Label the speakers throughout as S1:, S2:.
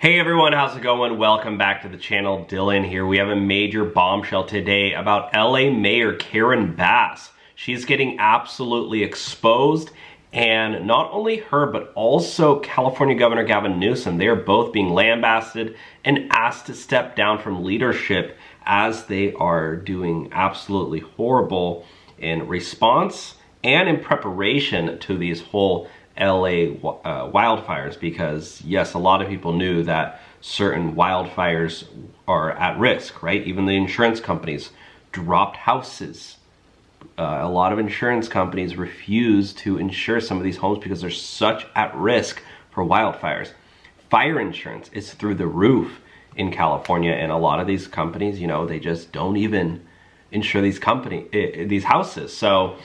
S1: Hey everyone, how's it going? Welcome back to the channel. Dylan here. We have a major bombshell today about LA Mayor Karen Bass. She's getting absolutely exposed, and not only her, but also California Governor Gavin Newsom. They are both being lambasted and asked to step down from leadership as they are doing absolutely horrible in response and in preparation to these whole LA wildfires, because yes, a lot of people knew that certain wildfires are at risk, right? Even the insurance companies dropped houses. A lot of insurance companies refuse to insure some of these homes because they're such at risk for wildfires. Fire insurance is through the roof in California, and a lot of these companies, you know, they just don't even insure these houses. So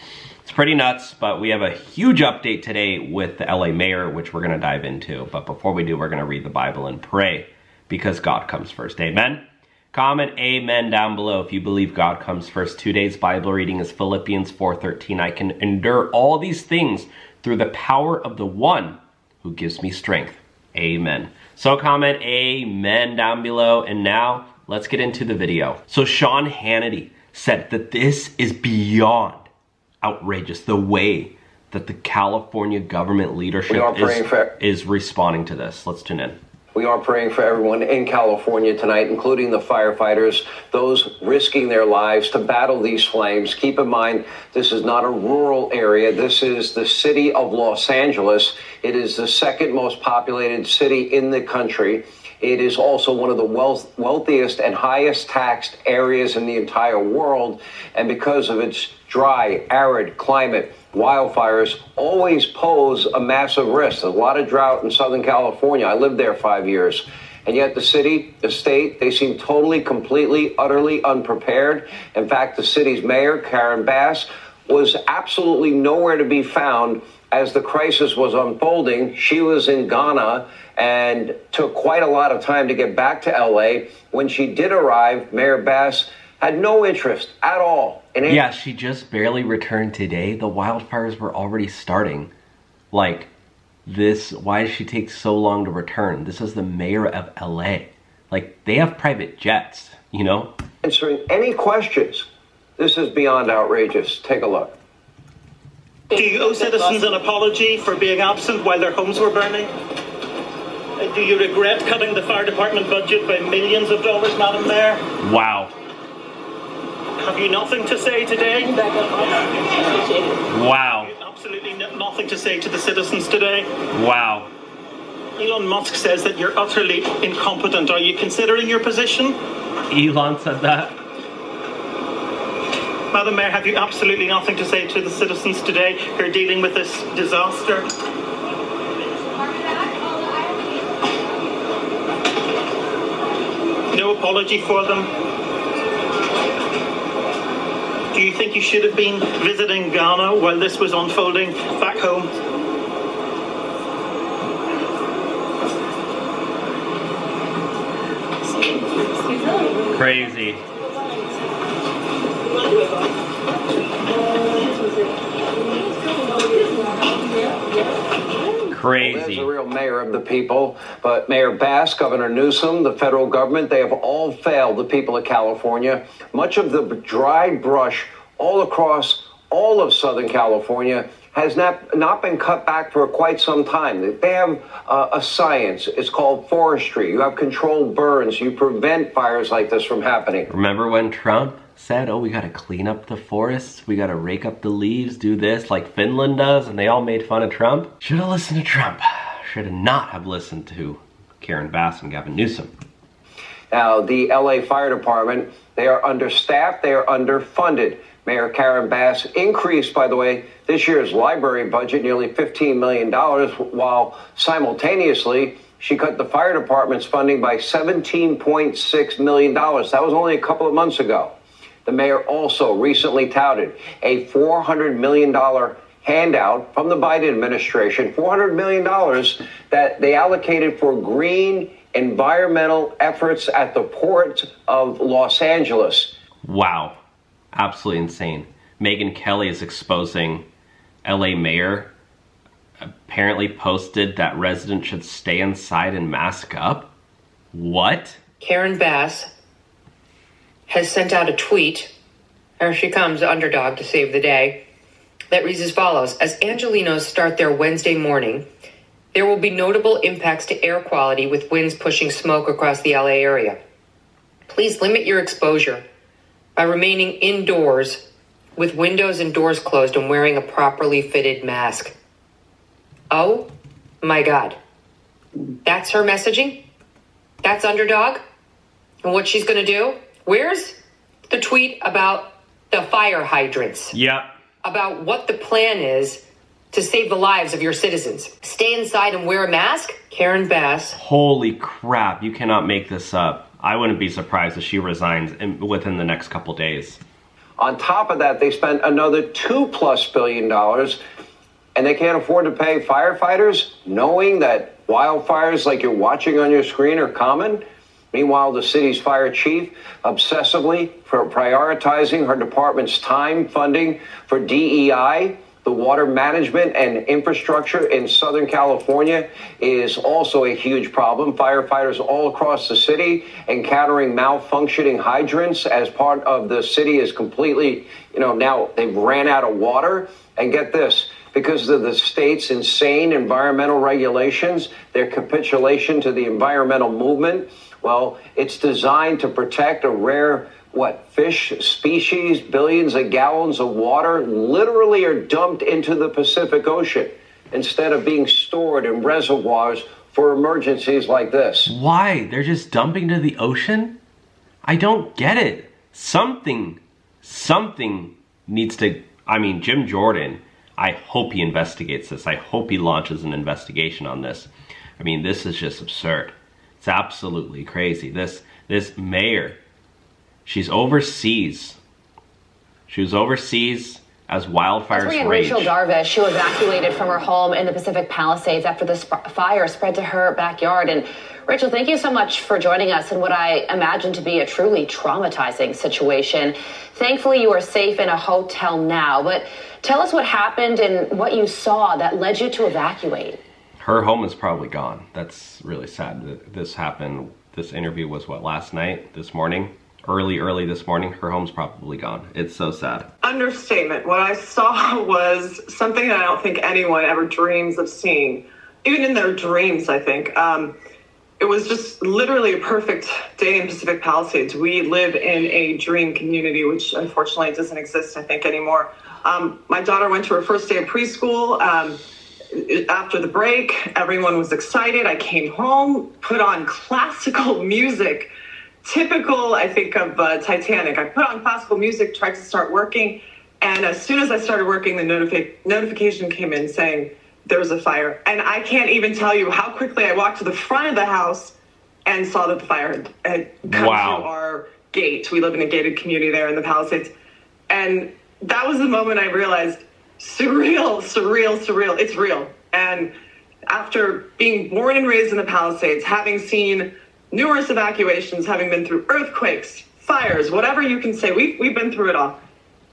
S1: it's pretty nuts, but we have a huge update today with the LA mayor, which we're going to dive into. But before we do, we're going to read the Bible and pray, because God comes first. Amen? Comment amen down below if you believe God comes first. Today's Bible reading is Philippians 4:13. I can endure all these things through the power of the one who gives me strength. Amen. So comment amen down below. And now let's get into the video. So Sean Hannity said that this is beyond outrageous, the way that the California government leadership is responding to this. Let's tune in.
S2: We are praying for everyone in California tonight, including the firefighters, those risking their lives to battle these flames. Keep in mind, this is not a rural area. This is the city of Los Angeles. It is the second most populated city in the country. It is also one of the wealthiest and highest taxed areas in the entire world. And because of its dry, arid climate, wildfires always pose a massive risk. There's a lot of drought in Southern California. I lived there 5 years. And yet the city, the state, they seem totally, completely, utterly unprepared. In fact, the city's mayor, Karen Bass, was absolutely nowhere to be found as the crisis was unfolding. She was in Ghana and took quite a lot of time to get back to LA. When she did arrive, Mayor Bass had no interest at all in it.
S1: Yeah, she just barely returned today. The wildfires were already starting. Like, this, why does she take so long to return? This is the mayor of LA. Like, they have private jets, you know?
S2: Answering any questions. This is beyond outrageous. Take a look.
S3: Do you owe citizens an apology for being absent while their homes were burning? Do you regret cutting the fire department budget by millions of dollars, Madam Mayor?
S1: Wow.
S3: Have you nothing to say today?
S1: Wow.
S3: Absolutely nothing to say to the citizens today?
S1: Wow.
S3: Elon Musk says that you're utterly incompetent. Are you considering your position?
S1: Elon said that?
S3: Madam Mayor, have you absolutely nothing to say to the citizens today who are dealing with this disaster? No apology for them? Do you think you should have been visiting Ghana while this was unfolding back home?
S1: Crazy. Crazy.
S2: There's a real mayor of the people, but Mayor Bass, Governor Newsom, the federal government, they have all failed the people of California. Much of the dry brush all across all of Southern California has not been cut back for quite some time. They have a science. It's called forestry. You have controlled burns. You prevent fires like this from happening.
S1: Remember when Trump said, oh, we got to clean up the forests, we got to rake up the leaves, do this like Finland does, and they all made fun of Trump? Should have listened to Trump. Should have not have listened to Karen Bass and Gavin Newsom.
S2: Now, the LA Fire Department, they are understaffed, they are underfunded. Mayor Karen Bass increased, by the way, this year's library budget nearly $15 million, while simultaneously she cut the fire department's funding by $17.6 million. That was only a couple of months ago. The mayor also recently touted a $400 million handout from the Biden administration, $400 million that they allocated for green environmental efforts at the Port of Los Angeles.
S1: Wow. Absolutely insane. Megyn Kelly is exposing LA mayor. Apparently posted that residents should stay inside and mask up. What?
S4: Karen Bass has sent out a tweet. Here she comes, underdog to save the day. That reads as follows. As Angelenos start their Wednesday morning, there will be notable impacts to air quality with winds pushing smoke across the LA area. Please limit your exposure by remaining indoors with windows and doors closed and wearing a properly fitted mask. Oh my God. That's her messaging? That's underdog? And what she's going to do? Where's the tweet about the fire hydrants?
S1: Yep.
S4: About what the plan is to save the lives of your citizens. Stay inside and wear a mask? Karen Bass.
S1: Holy crap, you cannot make this up. I wouldn't be surprised if she resigns within the next couple days.
S2: On top of that, they spent another $2+ billion, and they can't afford to pay firefighters, knowing that wildfires like you're watching on your screen are common. Meanwhile, the city's fire chief obsessively prioritizing her department's time funding for DEI. The water management and infrastructure in Southern California is also a huge problem. Firefighters all across the city encountering malfunctioning hydrants as part of the city is completely, now they've ran out of water. And get this, because of the state's insane environmental regulations, their capitulation to the environmental movement, well, it's designed to protect a rare fish species. Billions of gallons of water literally are dumped into the Pacific Ocean instead of being stored in reservoirs for emergencies like this.
S1: Why? They're just dumping to the ocean? I don't get it. Something needs to, Jim Jordan, I hope he investigates this. I hope he launches an investigation on this. This is just absurd. It's absolutely crazy. This mayor, she's overseas. She was overseas as wildfires rage.
S5: Rachel Darvish, who evacuated from her home in the Pacific Palisades after the fire spread to her backyard. And Rachel, thank you so much for joining us in what I imagine to be a truly traumatizing situation. Thankfully, you are safe in a hotel now, but tell us what happened and what you saw that led you to evacuate.
S1: Her home is probably gone. That's really sad that this happened. This interview was last night, this morning? Early this morning. Her home's probably gone. It's so sad.
S6: Understatement. What I saw was something that I don't think anyone ever dreams of seeing. Even in their dreams, I think. It was just literally a perfect day in Pacific Palisades. We live in a dream community, which unfortunately doesn't exist, I think, anymore. My daughter went to her first day of preschool. After the break, everyone was excited. I came home, put on classical music, typical, I think, of Titanic. I put on classical music, tried to start working, and as soon as I started working, the notification came in saying there was a fire. And I can't even tell you how quickly I walked to the front of the house and saw that the fire had come to our gate. We live in a gated community there in the Palisades. And that was the moment I realized, surreal. It's real. And after being born and raised in the Palisades, having seen numerous evacuations, having been through earthquakes, fires, whatever you can say, we've been through it all.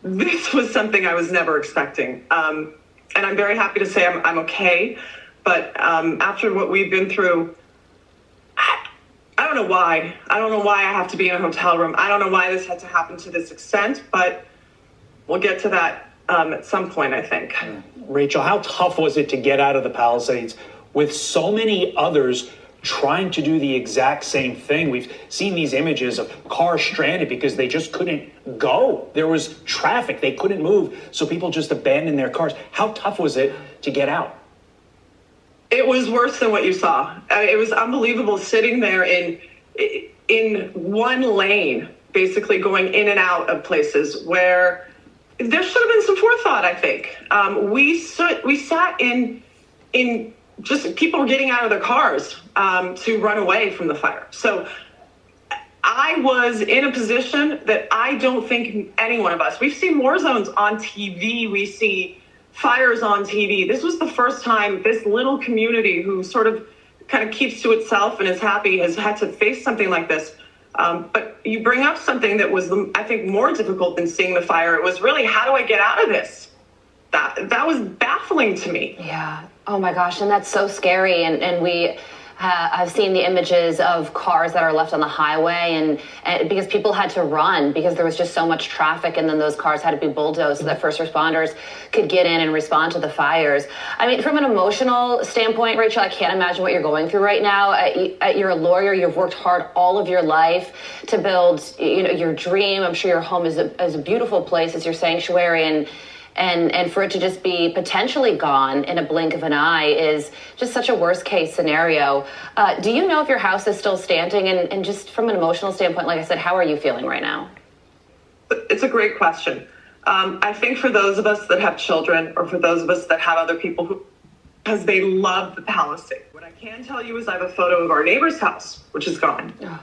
S6: This was something I was never expecting. And I'm very happy to say I'm okay. But after what we've been through, I don't know why. I don't know why I have to be in a hotel room. I don't know why this had to happen to this extent, but we'll get to that at some point, I think.
S7: Rachel, how tough was it to get out of the Palisades with so many others trying to do the exact same thing? We've seen these images of cars stranded because they just couldn't go. There was traffic. They couldn't move. So people just abandoned their cars. How tough was it to get out?
S6: It was worse than what you saw. It was unbelievable sitting there in one lane, basically going in and out of places where there should have been some forethought, I think. We sat in just people were getting out of their cars to run away from the fire. So I was in a position that I don't think any one of us, we've seen war zones on TV, we see fires on TV. This was the first time this little community who sort of kind of keeps to itself and is happy has had to face something like this. But you bring up something that was, I think, more difficult than seeing the fire. It was really, how do I get out of this? That was baffling to me.
S5: Yeah. Oh my gosh. And that's so scary. And we I've seen the images of cars that are left on the highway, and because people had to run because there was just so much traffic, and then those cars had to be bulldozed so that first responders could get in and respond to the fires. I mean, from an emotional standpoint, Rachel, I can't imagine what you're going through right now. You're a lawyer. You've worked hard all of your life to build, your dream. I'm sure your home is a beautiful place. It's your sanctuary, and for it to just be potentially gone in a blink of an eye is just such a worst case scenario. Do you know if your house is still standing? And just from an emotional standpoint, like I said, how are you feeling right now?
S6: It's a great question. I think for those of us that have children, or for those of us that have other people who, because they love the Palisades. What I can tell you is I have a photo of our neighbor's house, which is gone.
S5: Oh.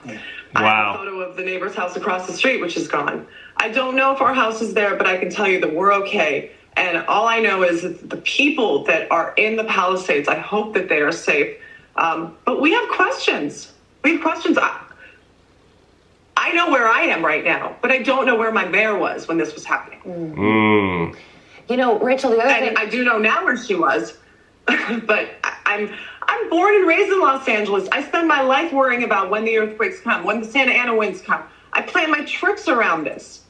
S6: I have a photo of the neighbor's house across the street, which is gone. I don't know if our house is there, but I can tell you that we're okay. And all I know is that the people that are in the Palisades, I hope that they are safe. But we have questions. I know where I am right now, but I don't know where my mayor was when this was happening.
S5: Rachel, the other thing...
S6: I do know now where she was, but I'm born and raised in Los Angeles. I spend my life worrying about when the earthquakes come, when the Santa Ana winds come. I plan my trips around this.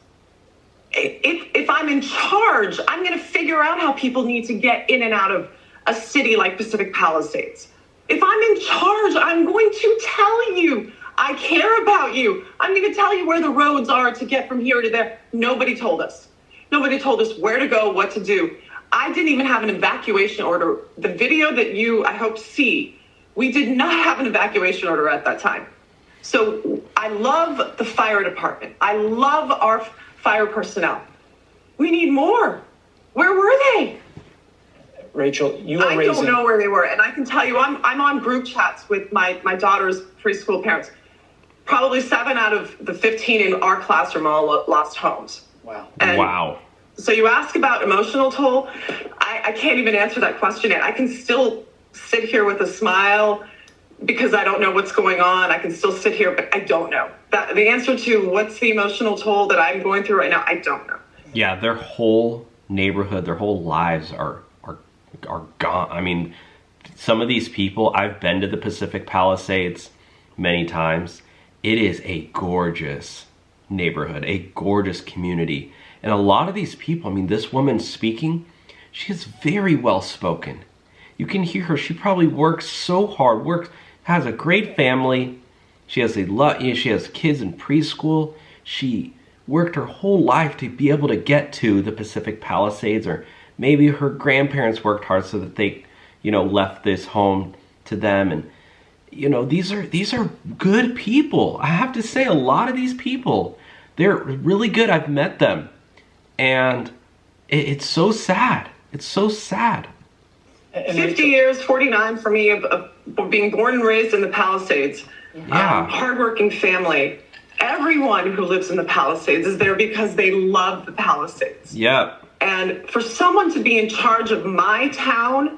S6: If I'm in charge, I'm going to figure out how people need to get in and out of a city like Pacific Palisades. If I'm in charge, I'm going to tell you. I care about you. I'm going to tell you where the roads are to get from here to there. Nobody told us. Nobody told us where to go, what to do. I didn't even have an evacuation order. The video that you, I hope, see, we did not have an evacuation order at that time. So I love the fire department. I love our fire personnel. We need more. Where were they?
S7: Rachel, you are
S6: raising... I don't know where they were. And I can tell you, I'm on group chats with my daughter's preschool parents. Probably 7 out of the 15 in our classroom all lost homes.
S7: Wow.
S1: Wow.
S6: So you ask about emotional toll. I can't even answer that question yet. I can still sit here with a smile because I don't know what's going on. I can still sit here, but I don't know. The answer to what's the emotional toll that I'm going through right now, I don't know.
S1: Yeah, their whole neighborhood, their whole lives are gone. I mean, some of these people, I've been to the Pacific Palisades many times. It is a gorgeous neighborhood, a gorgeous community. And a lot of these people, I mean, this woman speaking, she is very well spoken. You can hear her. She probably works so hard, has a great family. She has she has kids in preschool. She worked her whole life to be able to get to the Pacific Palisades, or maybe her grandparents worked hard so that they, left this home to them. And these are good people. I have to say, a lot of these people, they're really good. I've met them, and it's so sad. It's so sad.
S6: 50 years, 49 for me of being born and raised in the Palisades.
S1: Yeah.
S6: Hardworking family. Everyone who lives in the Palisades is there because they love the Palisades.
S1: Yeah.
S6: And for someone to be in charge of my town,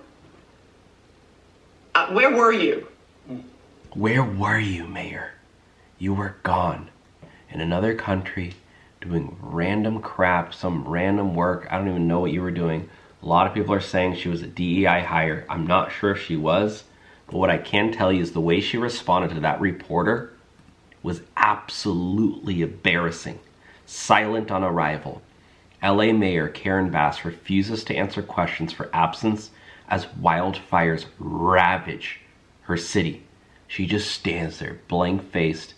S6: where were you?
S1: Where were you, Mayor? You were gone in another country doing random crap, some random work. I don't even know what you were doing. A lot of people are saying she was a DEI hire. I'm not sure if she was, but what I can tell you is the way she responded to that reporter was absolutely embarrassing. Silent on arrival. LA Mayor Karen Bass refuses to answer questions for absence as wildfires ravage her city. She just stands there, blank-faced.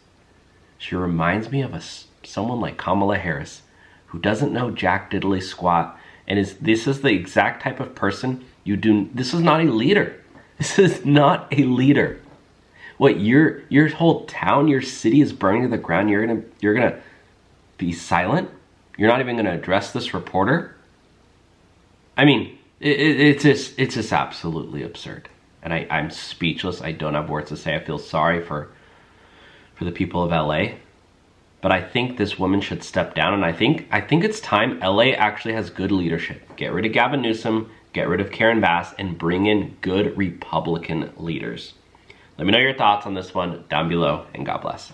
S1: She reminds me of someone like Kamala Harris, who doesn't know jack diddly squat, and this is the exact type of person this is not a leader. This is not a leader. What, your whole town, your city is burning to the ground, you're gonna be silent? You're not even gonna address this reporter? I mean, it's just absolutely absurd. And I'm speechless. I don't have words to say. I feel sorry for the people of LA. But I think this woman should step down, and I think it's time LA actually has good leadership. Get rid of Gavin Newsom, get rid of Karen Bass, and bring in good Republican leaders. Let me know your thoughts on this one down below, and God bless.